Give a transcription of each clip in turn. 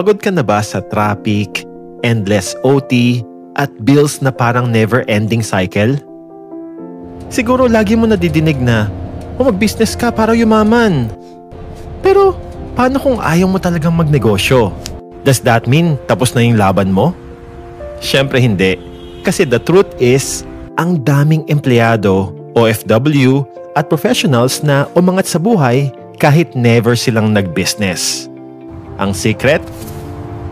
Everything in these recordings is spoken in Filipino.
Pagod ka na ba sa traffic, endless OT, at bills na parang never-ending cycle? Siguro lagi mo nadidinig na, mag-business ka para yumaman. Pero paano kung ayaw mo talagang magnegosyo? Does that mean tapos na yung laban mo? Siyempre hindi. Kasi the truth is, ang daming empleyado, OFW, at professionals na umangat sa buhay kahit never silang nag-business. Ang secret?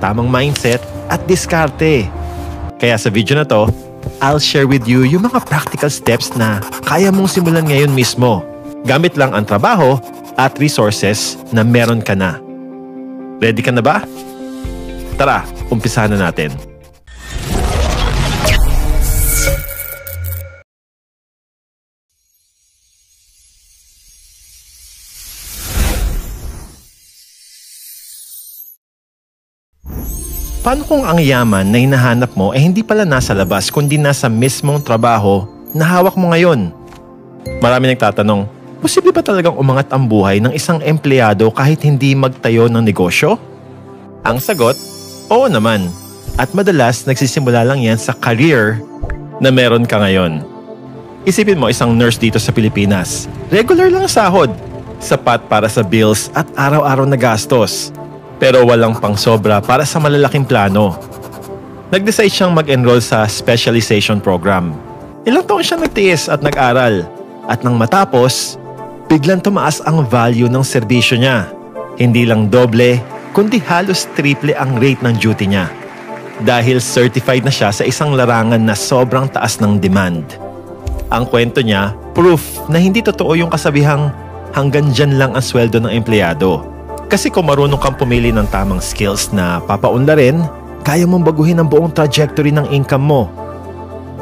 Tamang mindset at diskarte. Kaya sa video na to, I'll share with you yung mga practical steps na kaya mong simulan ngayon mismo. Gamit lang ang trabaho at resources na meron ka na. Ready ka na ba? Tara, umpisahan na natin. Paano kung ang yaman na hinahanap mo ay hindi pala nasa labas kundi nasa mismong trabaho na hawak mo ngayon? Marami nagtatanong, posible ba talagang umangat ang buhay ng isang empleyado kahit hindi magtayo ng negosyo? Ang sagot, oo naman. At madalas nagsisimula lang yan sa career na meron ka ngayon. Isipin mo isang nurse dito sa Pilipinas. Regular lang sahod, sapat para sa bills at araw-araw na gastos. Pero walang pangsobra para sa malalaking plano. Nag-decide siyang mag-enroll sa specialization program. Ilang taon siyang nagtiis at nag-aral. At nang matapos, biglang tumaas ang value ng serbisyo niya. Hindi lang doble, kundi halos triple ang rate ng duty niya. Dahil certified na siya sa isang larangan na sobrang taas ng demand. Ang kwento niya, proof na hindi totoo yung kasabihang hanggang dyan lang ang sweldo ng empleyado. Kasi kung marunong kang pumili ng tamang skills na papaunlarin, kaya mong baguhin ang buong trajectory ng income mo.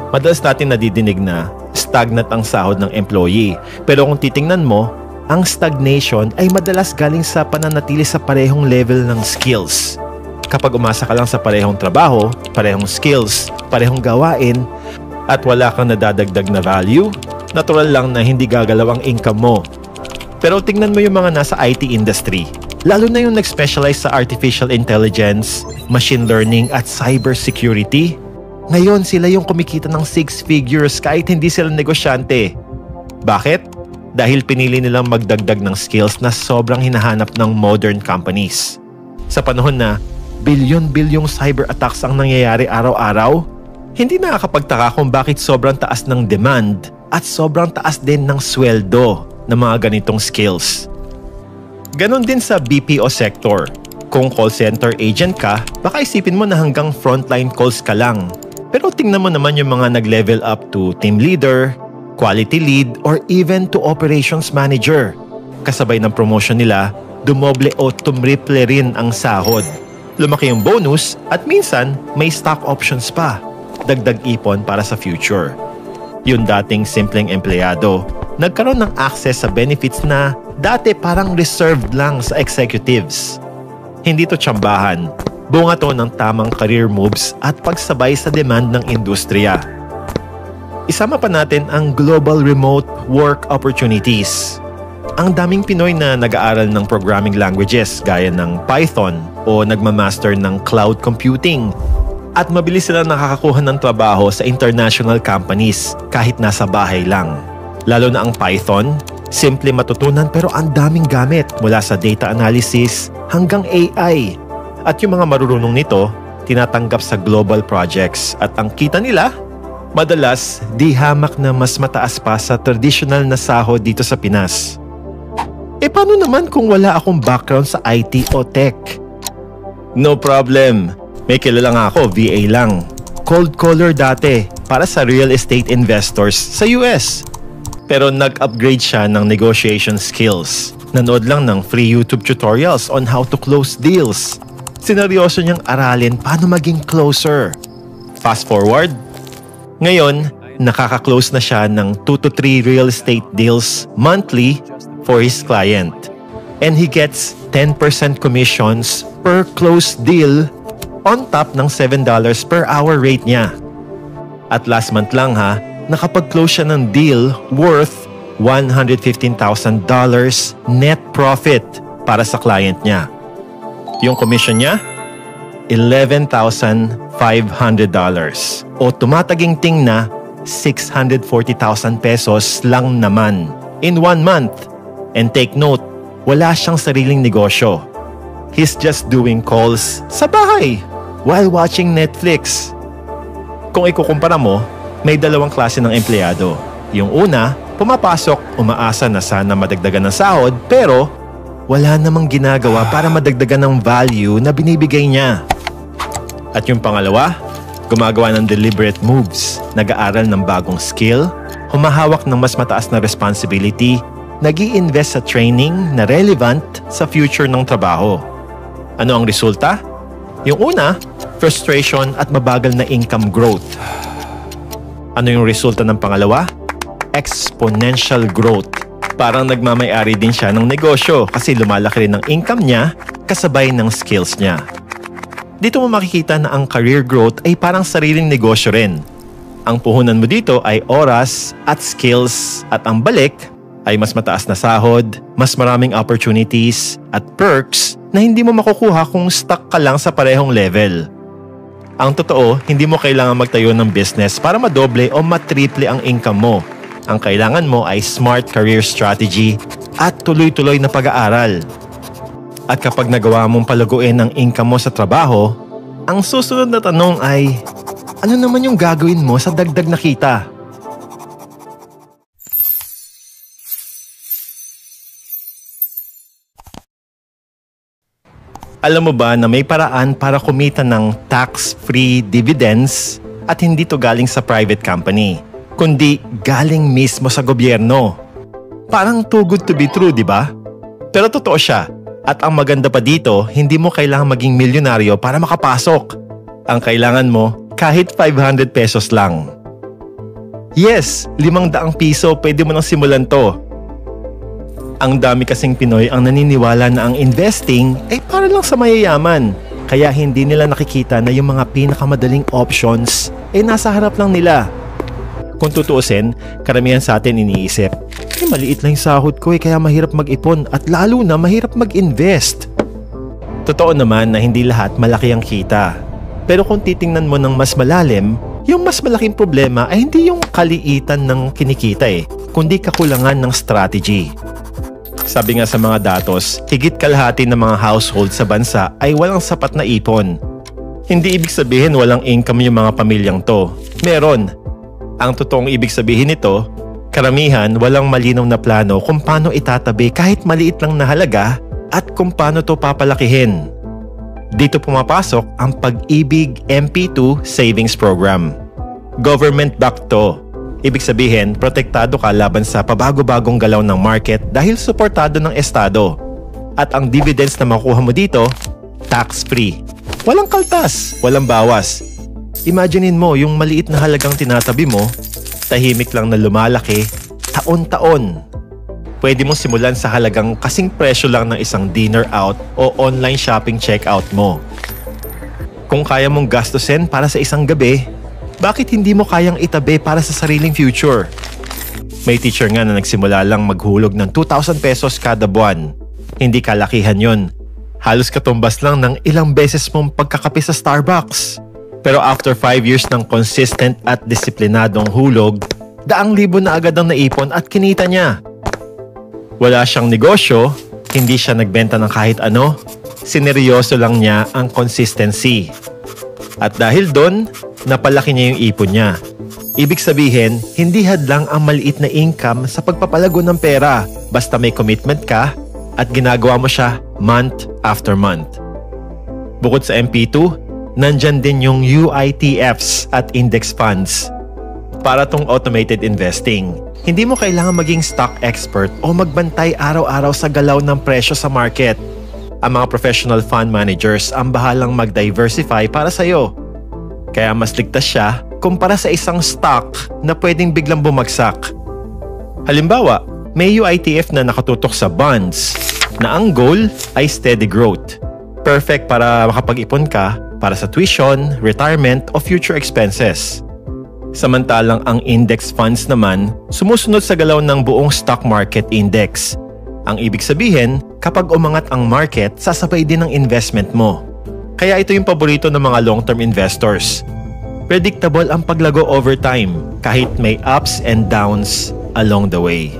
Madalas natin nadidinig na stagnant ang sahod ng employee. Pero kung titingnan mo, ang stagnation ay madalas galing sa pananatili sa parehong level ng skills. Kapag umasa ka lang sa parehong trabaho, parehong skills, parehong gawain, at wala kang nadadagdag na value, natural lang na hindi gagalaw ang income mo. Pero tingnan mo yung mga nasa IT industry. Lalo na yung nag-specialize sa artificial intelligence, machine learning at cybersecurity. Ngayon sila yung kumikita ng 6 figures kahit hindi sila negosyante. Bakit? Dahil pinili nilang magdagdag ng skills na sobrang hinahanap ng modern companies. Sa panahon na bilyon-bilyong cyber attacks ang nangyayari araw-araw, hindi nakakapagtaka kung bakit sobrang taas ng demand at sobrang taas din ng sweldo ng mga ganitong skills. Ganon din sa BPO sector. Kung call center agent ka, baka isipin mo na hanggang frontline calls ka lang. Pero tingnan mo naman yung mga nag-level up to team leader, quality lead, or even to operations manager. Kasabay ng promotion nila, dumoble o tumriple rin ang sahod. Lumaki yung bonus at minsan may stock options pa. Dagdag ipon para sa future. Yung dating simpleng empleyado, nagkaroon ng access sa benefits na dati parang reserved lang sa executives. Hindi to tsambahan. Bunga to ng tamang career moves at pagsabay sa demand ng industriya. Isama pa natin ang global remote work opportunities. Ang daming Pinoy na nag-aaral ng programming languages gaya ng Python o nagmamaster ng cloud computing. At mabilis sila nakakakuha ng trabaho sa international companies kahit nasa bahay lang. Lalo na ang Python, simple matutunan pero ang daming gamit mula sa data analysis hanggang AI. At yung mga marurunong nito, tinatanggap sa global projects at ang kita nila, madalas di hamak na mas mataas pa sa traditional na sahod dito sa Pinas. Paano naman kung wala akong background sa IT o tech? No problem. May kilala nga ako, VA lang. Cold caller dati para sa real estate investors sa US. Pero nag-upgrade siya ng negotiation skills. Nanood lang ng free YouTube tutorials on how to close deals. Sineryoso niyang aralin paano maging closer. Fast forward, ngayon, nakaka-close na siya ng 2 to 3 real estate deals monthly for his client. And he gets 10% commissions per closed deal on top ng $7 per hour rate niya. At last month lang nakapag-close siya ng deal worth $115,000 net profit para sa client niya. Yung commission niya, $11,500 o tumataginting na 640,000 pesos lang naman in 1 month. And take note, wala siyang sariling negosyo. He's just doing calls sa bahay while watching Netflix. Kung ikukumpara mo, may dalawang klase ng empleyado. Yung una, pumapasok, umaasa na sana madagdagan ng sahod pero wala namang ginagawa para madagdagan ng value na binibigay niya. At yung pangalawa, gumagawa ng deliberate moves, nag-aaral ng bagong skill, humahawak ng mas mataas na responsibility, nag-i-invest sa training na relevant sa future ng trabaho. Ano ang resulta? Yung una, frustration at mabagal na income growth. Ano yung resulta ng pangalawa? Exponential growth. Parang nagmamay-ari din siya ng negosyo kasi lumalaki rin ang income niya kasabay ng skills niya. Dito mo makikita na ang career growth ay parang sariling negosyo rin. Ang puhunan mo dito ay oras at skills at ang balik ay mas mataas na sahod, mas maraming opportunities at perks na hindi mo makukuha kung stuck ka lang sa parehong level. Ang totoo, hindi mo kailangan magtayo ng business para madoble o matriple ang income mo. Ang kailangan mo ay smart career strategy at tuloy-tuloy na pag-aaral. At kapag nagawa mong palaguin ang income mo sa trabaho, ang susunod na tanong ay, ano naman yung gagawin mo sa dagdag na kita? Alam mo ba na may paraan para kumita ng tax-free dividends at hindi to galing sa private company, kundi galing mismo sa gobyerno? Parang too good to be true, di ba? Pero totoo siya. At ang maganda pa dito, hindi mo kailangan maging milyonaryo para makapasok. Ang kailangan mo, kahit 500 pesos lang. Yes, 500 piso, pwede mo nang simulan to. Ang dami kasing Pinoy ang naniniwala na ang investing ay para lang sa mayayaman. Kaya hindi nila nakikita na yung mga pinakamadaling options ay nasa harap lang nila. Kung tutuusin, karamihan sa atin iniisip, maliit lang yung sahod ko kaya mahirap mag-ipon at lalo na mahirap mag-invest. Totoo naman na hindi lahat malaki ang kita. Pero kung titingnan mo ng mas malalim, yung mas malaking problema ay hindi yung kaliitan ng kinikita kundi kakulangan ng strategy. Sabi nga sa mga datos, higit kalahati ng mga household sa bansa ay walang sapat na ipon. Hindi ibig sabihin walang income yung mga pamilyang to. Meron. Ang totoong ibig sabihin nito, karamihan walang malinaw na plano kung paano itatabi kahit maliit lang na halaga at kung paano to papalakihin. Dito pumapasok ang Pag-ibig MP2 Savings Program. Government-backed to. Ibig sabihin, protektado ka laban sa pabago-bagong galaw ng market dahil suportado ng estado. At ang dividends na makuha mo dito, tax-free. Walang kaltas, walang bawas. Imaginein mo yung maliit na halagang tinatabi mo, tahimik lang na lumalaki, taon-taon. Pwede mong simulan sa halagang kasing presyo lang ng isang dinner out o online shopping checkout mo. Kung kaya mong gastusin para sa isang gabi, bakit hindi mo kayang itabi para sa sariling future? May teacher nga na nagsimula lang maghulog ng 2,000 pesos kada buwan. Hindi kalakihan yon. Halos katumbas lang ng ilang beses mong pagkakape sa Starbucks. Pero after 5 years ng consistent at disiplinadong hulog, daang libo na agad ang naipon at kinita niya. Wala siyang negosyo, hindi siya nagbenta ng kahit ano, sineryoso lang niya ang consistency. At dahil doon, napalaki niya yung ipon niya. Ibig sabihin, hindi hadlang ang maliit na income sa pagpapalago ng pera basta may commitment ka at ginagawa mo siya month after month. Bukod sa MP2, nandyan din yung UITFs at index funds. Para tong automated investing, hindi mo kailangan maging stock expert o magbantay araw-araw sa galaw ng presyo sa market. Ang mga professional fund managers ang bahalang mag-diversify para sa'yo. Kaya mas ligtas siya kumpara sa isang stock na pwedeng biglang bumagsak. Halimbawa, may UITF na nakatutok sa bonds na ang goal ay steady growth. Perfect para makapag-ipon ka para sa tuition, retirement o future expenses. Samantalang ang index funds naman sumusunod sa galaw ng buong stock market index. Ang ibig sabihin, kapag umangat ang market, sasabay din ang investment mo. Kaya ito yung paborito ng mga long-term investors. Predictable ang paglago over time kahit may ups and downs along the way.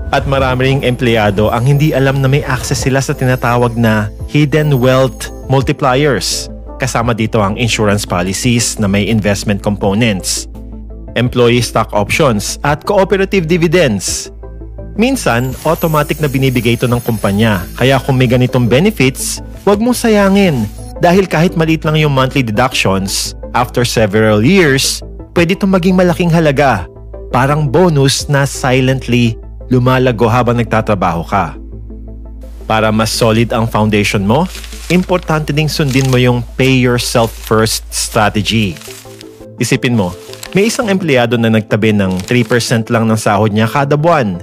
At marami ring empleyado ang hindi alam na may access sila sa tinatawag na hidden wealth multipliers. Kasama dito ang insurance policies na may investment components, employee stock options at cooperative dividends. Minsan, automatic na binibigay ito ng kumpanya. Kaya kung may ganitong benefits, huwag mong sayangin. Dahil kahit maliit lang yung monthly deductions, after several years, pwede itong maging malaking halaga. Parang bonus na silently lumalago habang nagtatrabaho ka. Para mas solid ang foundation mo, importante ding sundin mo yung pay yourself first strategy. Isipin mo, may isang empleyado na nagtabi ng 3% lang ng sahod niya kada buwan.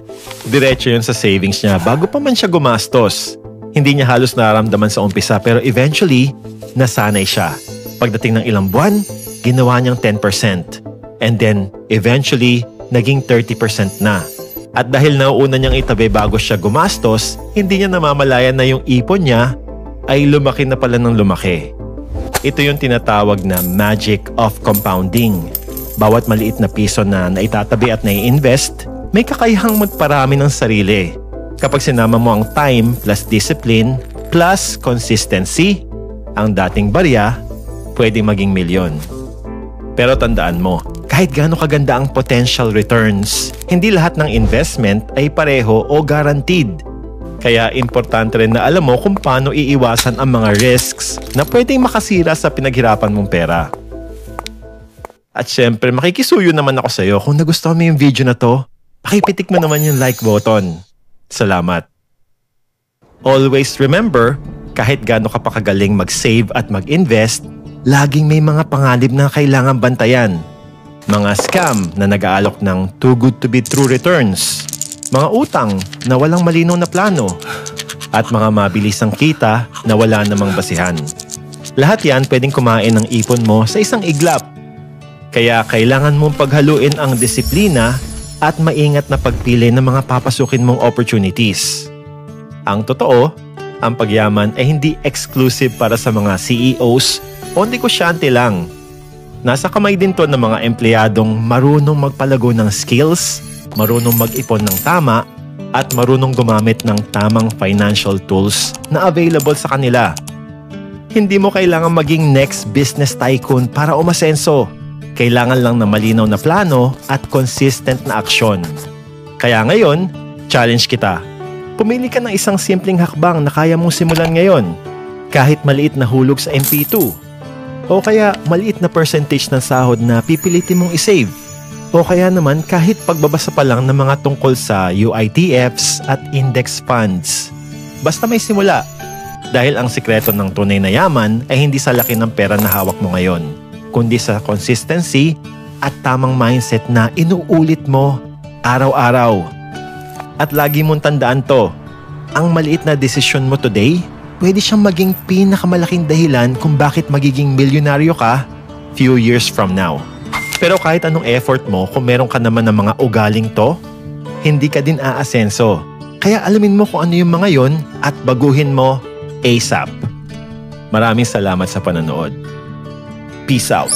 Diretso yun sa savings niya bago pa man siya gumastos. Hindi niya halos nararamdaman sa umpisa pero eventually, nasanay siya. Pagdating ng ilang buwan, ginawa niyang 10%. And then, eventually, naging 30% na. At dahil nauuna niyang itabi bago siya gumastos, hindi niya namamalayan na yung ipon niya ay lumaki na pala ng lumaki. Ito yung tinatawag na magic of compounding. Bawat maliit na piso na naitatabi at nai-invest, may kakayahang magparami ng sarili. Kapag sinama mo ang time plus discipline plus consistency, ang dating barya, pwedeng maging milyon. Pero tandaan mo, kahit gaano kaganda ang potential returns, hindi lahat ng investment ay pareho o guaranteed. Kaya importante rin na alam mo kung paano iiwasan ang mga risks na pwedeng makasira sa pinaghirapan mong pera. At syempre, makikisuyo naman ako sa iyo. Kung nagustuhan mo yung video na to, pakipitik mo naman yung like button. Salamat. Always remember, kahit gaano ka pa kagaling mag-save at mag-invest, laging may mga panganib na kailangan bantayan. Mga scam na nag-aalok ng too good to be true returns, mga utang na walang malinaw na plano, at mga mabilisang kita na wala namang basihan. Lahat yan pwedeng kumain ng ipon mo sa isang iglap. Kaya kailangan mong paghaluin ang disiplina at maingat na pagpili ng mga papasukin mong opportunities. Ang totoo, ang pagyaman ay hindi exclusive para sa mga CEOs o negosyante lang. Nasa kamay din to ng mga empleyadong marunong magpalago ng skills, marunong mag-ipon ng tama, at marunong gumamit ng tamang financial tools na available sa kanila. Hindi mo kailangan maging next business tycoon para umasenso. Kailangan lang ng malinaw na plano at consistent na aksyon. Kaya ngayon, challenge kita. Pumili ka ng isang simpleng hakbang na kaya mong simulan ngayon. Kahit maliit na hulog sa MP2. O kaya maliit na percentage ng sahod na pipilitin mong isave. O kaya naman kahit pagbabasa pa lang ng mga tungkol sa UITFs at index funds. Basta may simula. Dahil ang sikreto ng tunay na yaman ay hindi sa laki ng pera na hawak mo ngayon, kundi sa consistency at tamang mindset na inuulit mo araw-araw. At lagi mong tandaan to, ang maliit na desisyon mo today, pwede siyang maging pinakamalaking dahilan kung bakit magiging milyonaryo ka few years from now. Pero kahit anong effort mo, kung meron ka naman ng mga ugaling to, hindi ka din aasenso. Kaya alamin mo kung ano yung mga yon at baguhin mo ASAP. Maraming salamat sa panonood. Peace out.